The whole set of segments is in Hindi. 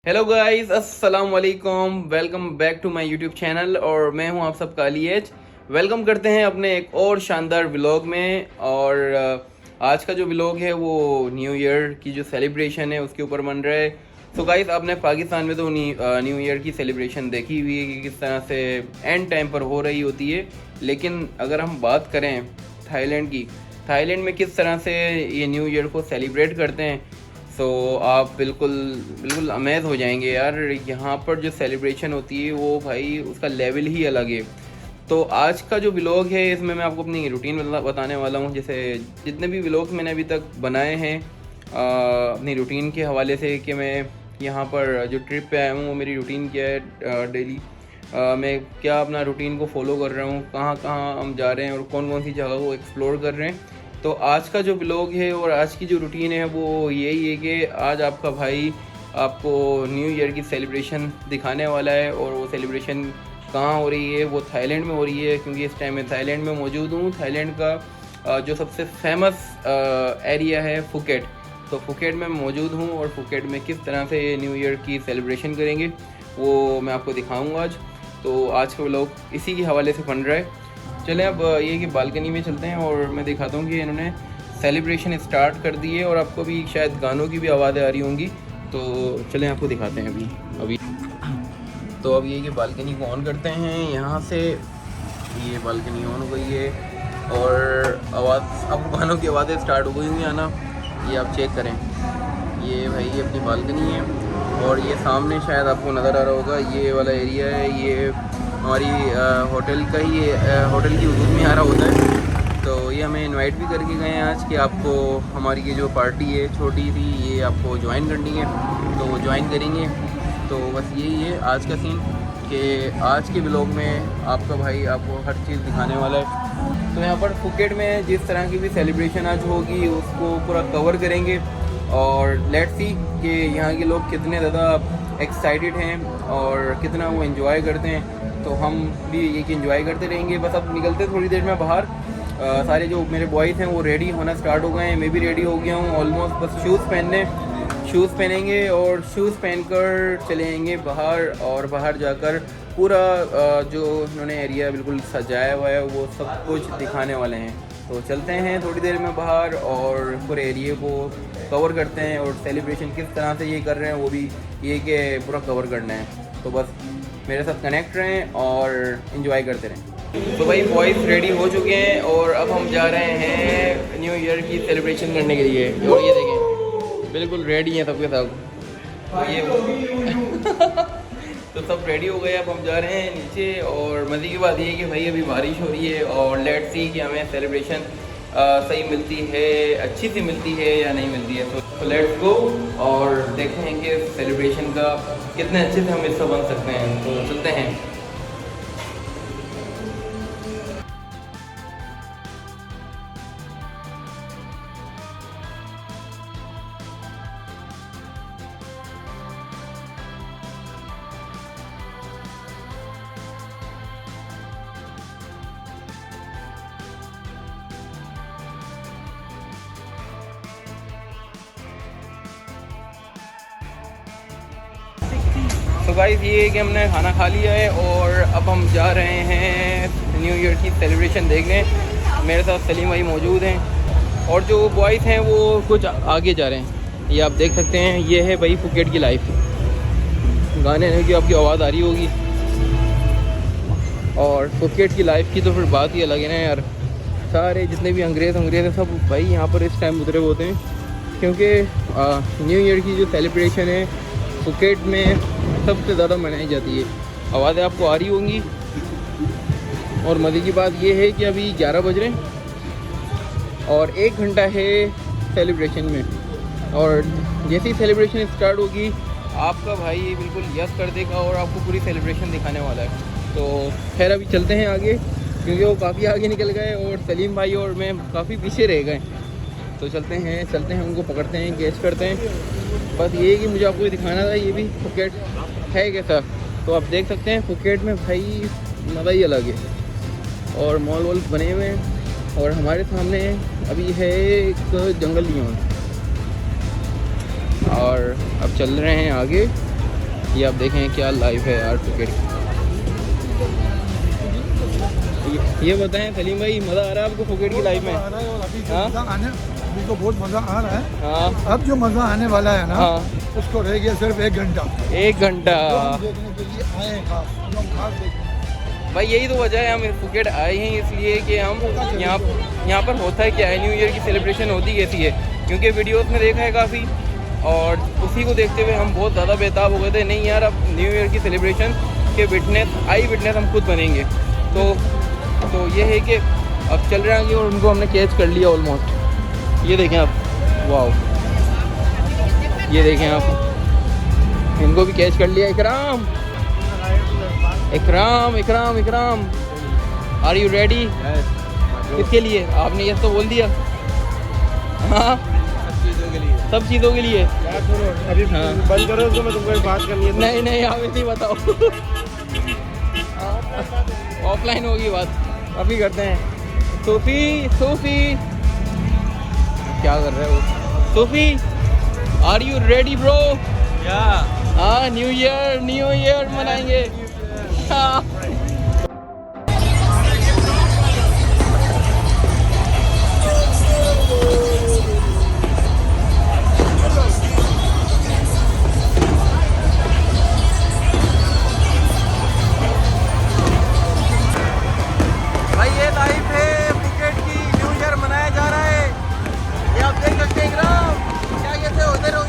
हेलो गाइस, अस्सलाम वालेकुम। Welcome back to my YouTube channel और मैं हूं आप सबका अली एच। वेलकम करते हैं अपने एक और शानदार व्लॉग में। और आज का जो व्लॉग है वो न्यू ईयर की जो सेलिब्रेशन है उसके ऊपर बन रहा है। तो गाइस, आपने पाकिस्तान में तो न्यू ईयर की सेलिब्रेशन देखी हुई है कि किस तरह से एंड टाइम पर हो रही होती है। लेकिन अगर हम बात करें थाईलैंड की, थाईलैंड में किस तरह से ये न्यू ईयर को सेलिब्रेट करते हैं, सो आप बिल्कुल बिल्कुल अमेज़ हो जाएंगे यार। यहाँ पर जो सेलिब्रेशन होती है वो भाई उसका लेवल ही अलग है। तो आज का जो व्लॉग है इसमें मैं आपको अपनी रूटीन बताने वाला हूँ। जैसे जितने भी व्लॉग्स मैंने अभी तक बनाए हैं अपनी रूटीन के हवाले से, कि मैं यहाँ पर जो ट्रिप पे आया हूँ वो मेरी रूटीन क्या है, डेली मैं क्या अपना रूटीन को फॉलो कर रहा हूँ, कहाँ कहाँ हम जा रहे हैं और कौन कौन सी जगह को एक्सप्लोर कर रहे हैं। तो आज का जो व्लॉग है और आज की जो रूटीन है वो यही है कि आज आपका भाई आपको न्यू ईयर की सेलिब्रेशन दिखाने वाला है। और वो सेलिब्रेशन कहाँ हो रही है, वो थाईलैंड में हो रही है, क्योंकि इस टाइम मैं थाईलैंड में मौजूद हूँ। थाईलैंड का जो सबसे फेमस एरिया है फुकेट, तो फुकेट में मौजूद हूँ। और फुकेट में किस तरह से न्यू ईयर की सेलिब्रेशन करेंगे वो मैं आपको दिखाऊँगा आज। तो आज का व्लॉग इसी के हवाले से बन रहा है। चलें अब ये कि बालकनी में चलते हैं और मैं दिखाता हूँ कि इन्होंने सेलिब्रेशन स्टार्ट कर दी है और आपको भी शायद गानों की भी आवाज़ें आ रही होंगी। तो चलें आपको दिखाते हैं अभी तो अब ये कि बालकनी को ऑन करते हैं यहाँ से। ये बालकनी ऑन हो गई है और आवाज़, आपको गानों की आवाज़ें स्टार्ट हो गई होंगी आना। ये आप चेक करें, ये भाई ये अपनी बालकनी है और ये सामने शायद आपको नज़र आ रहा होगा ये वाला एरिया है। ये हमारी होटल का ही होटल की हदूद में आ रहा होता है। तो ये हमें इनवाइट भी करके गए हैं आज कि आपको हमारी ये जो पार्टी है छोटी सी ये आपको ज्वाइन करनी है, तो वो ज्वाइन करेंगे। तो बस यही है आज का सीन कि आज के व्लॉग में आपका भाई आपको हर चीज़ दिखाने वाला है। तो यहाँ पर फुकेट में जिस तरह की भी सेलिब्रेशन आज होगी उसको पूरा कवर करेंगे और लेट्स सी कि यहाँ के लोग कितने ज़्यादा एक्साइटेड हैं और कितना वो एंजॉय करते हैं। तो हम भी ये कि एंजॉय करते रहेंगे। बस अब निकलते थोड़ी देर में बाहर। सारे जो मेरे बॉयज़ हैं वो रेडी होना स्टार्ट हो गए हैं, मैं भी रेडी हो गया हूँ ऑलमोस्ट। बस शूज़ पहनेंगे और शूज़ पहनकर चलेंगे बाहर। और बाहर जाकर पूरा जो इन्होंने एरिया बिल्कुल सजाया हुआ है वो सब कुछ दिखाने वाले हैं। तो चलते हैं थोड़ी देर में बाहर और पूरे एरिए को कवर करते हैं और सेलिब्रेशन किस तरह से ये कर रहे हैं वो भी ये कि पूरा कवर करना है। तो बस मेरे साथ कनेक्ट रहें और इन्जॉय करते रहें। तो भाई बॉयज़ रेडी हो चुके हैं और अब हम जा रहे हैं न्यू ईयर की सेलिब्रेशन करने के लिए। और ये देखें बिल्कुल रेडी हैं सबके सब। तो ये तो सब रेडी हो गए, अब हम जा रहे हैं नीचे। और मज़े की बात ये है कि भाई अभी बारिश हो रही है और लेट्स सी कि हमें सेलिब्रेशन सही मिलती है, अच्छी सी मिलती है या नहीं मिलती है। तो लेट्स गो और देखते हैं कि सेलिब्रेशन का कितने अच्छे से हम हिस्सा बन सकते हैं। तो चलते हैं। तो गाइस ये है कि हमने खाना खा लिया है और अब हम जा रहे हैं न्यू ईयर की सेलिब्रेशन देखने। मेरे साथ सलीम भाई मौजूद हैं और जो बॉयज़ हैं वो कुछ आगे जा रहे हैं। ये आप देख सकते हैं, ये है भाई फुकेट की लाइफ। गाने की आपकी आवाज़ आ रही होगी। और फुकेट की लाइफ की तो फिर बात ही अलग है ना यार। सारे जितने भी अंग्रेज़ हैं सब भाई यहाँ पर इस टाइम उतरे होते हैं, क्योंकि न्यू ईयर की जो सेलिब्रेशन है फुकेट में सबसे ज़्यादा मनाई जाती है। आवाज़ें आपको आ रही होंगी। और मज़े की बात ये है कि अभी 11 बज रहे हैं और 1 घंटा है सेलिब्रेशन में। और जैसे ही सेलिब्रेशन स्टार्ट होगी आपका भाई बिल्कुल यस कर देगा और आपको पूरी सेलिब्रेशन दिखाने वाला है। तो खैर अभी चलते हैं आगे, क्योंकि वो काफ़ी आगे निकल गए और सलीम भाई और मैं काफ़ी पीछे रह गए। तो चलते हैं उनको पकड़ते हैं, कैच करते हैं। बस ये कि मुझे आपको दिखाना था ये भी फुकेट है कैसा। तो आप देख सकते हैं फुकेट में भाई मज़ा ही अलग है और मॉल वॉल बने हुए हैं। और हमारे सामने अभी है एक जंगल लियोन और अब चल रहे हैं आगे। ये आप देखें क्या लाइफ है यार फुकेट की। ये बताएं सलीम भाई, मज़ा आ रहा है आपको फुकेट की लाइफ में? अभी तो बहुत मज़ा आ रहा है। हाँ, अब जो मज़ा आने वाला है ना, हाँ, उसको रह गया सिर्फ 1 घंटा। 1 घंटा देखने के लिए आए हैं खास देखने। भाई, यही तो वजह है हम फुकेट आए हैं, इसलिए कि हम यहाँ पर होता है क्या है, न्यू ईयर की सेलिब्रेशन होती कैसी है, क्योंकि वीडियोस में देखा है काफ़ी, और उसी को देखते हुए हम बहुत ज़्यादा बेताब हो गए थे। नहीं यार, अब न्यू ईयर की सेलिब्रेशन के आई विटनेस हम खुद बनेंगे। तो ये है कि अब चल रहे हैं और उनको हमने कैच कर लिया ऑलमोस्ट। ये देखें आप, वाओ, ये देखें आप, इनको भी कैच कर लिया। इकराम इकराम इकराम इकराम, आर यू रेडी? किसके लिए? आपने ये तो बोल दिया। हाँ, सब चीज़ों के लिए। अभी हाँ, बंद करो तो मैं तुमको एक बात करनी है। नहीं नहीं, आप नहीं बताओ। ऑफलाइन होगी बात, अभी करते हैं। सूफी क्या कर रहे हो? सूफी, आर यू रेडी ब्रो? हाँ, न्यू ईयर मनाएंगे। हाँ। भाई ये लाइफ है फुकेट की, न्यू ईयर मनाया जा रहा है। ये आप देख सकते हैं इकराम, क्या कहते हो? उधर हो।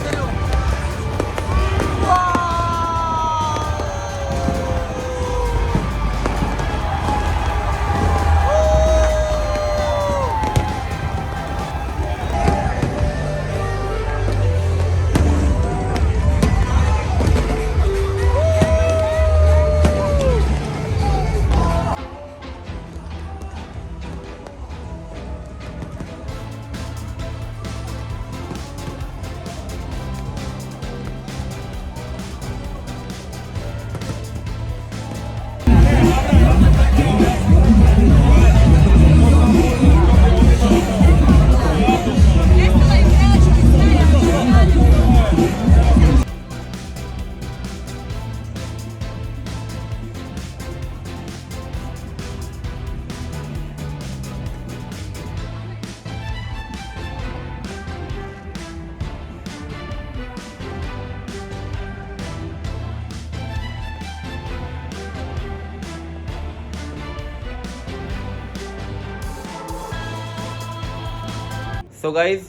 सो गाइज़,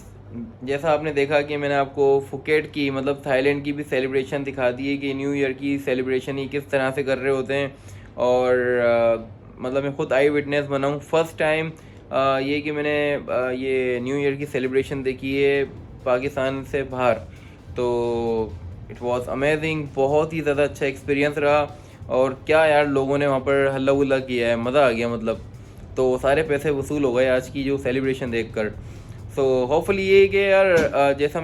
जैसा आपने देखा कि मैंने आपको फुकेट की मतलब थाईलैंड की भी सेलिब्रेशन दिखा दी है कि न्यू ईयर की सेलिब्रेशन ही किस तरह से कर रहे होते हैं। और मतलब मैं ख़ुद आई विटनेस बना हूँ फर्स्ट टाइम ये कि मैंने ये न्यू ईयर की सेलिब्रेशन देखी है पाकिस्तान से बाहर। तो इट वाज अमेजिंग, बहुत ही ज़्यादा अच्छा एक्सपीरियंस रहा। और क्या यार, लोगों ने वहाँ पर हल्ला गुल्ला किया है, मज़ा आ गया मतलब। तो सारे पैसे वसूल हो गए आज की जो सेलिब्रेशन देखकर। सो होपफुली ये कि यार जैसे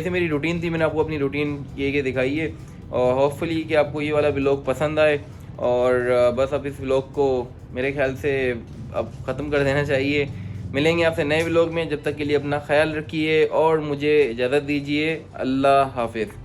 मेरी रूटीन थी, मैंने आपको अपनी रूटीन ये कि दिखाई है। और होपफुली कि आपको ये वाला व्लॉग पसंद आए। और बस अब इस व्लॉग को मेरे ख्याल से अब ख़त्म कर देना चाहिए। मिलेंगे आपसे नए व्लॉग में, जब तक के लिए अपना ख्याल रखिए और मुझे इजाज़त दीजिए। अल्लाह हाफिज़।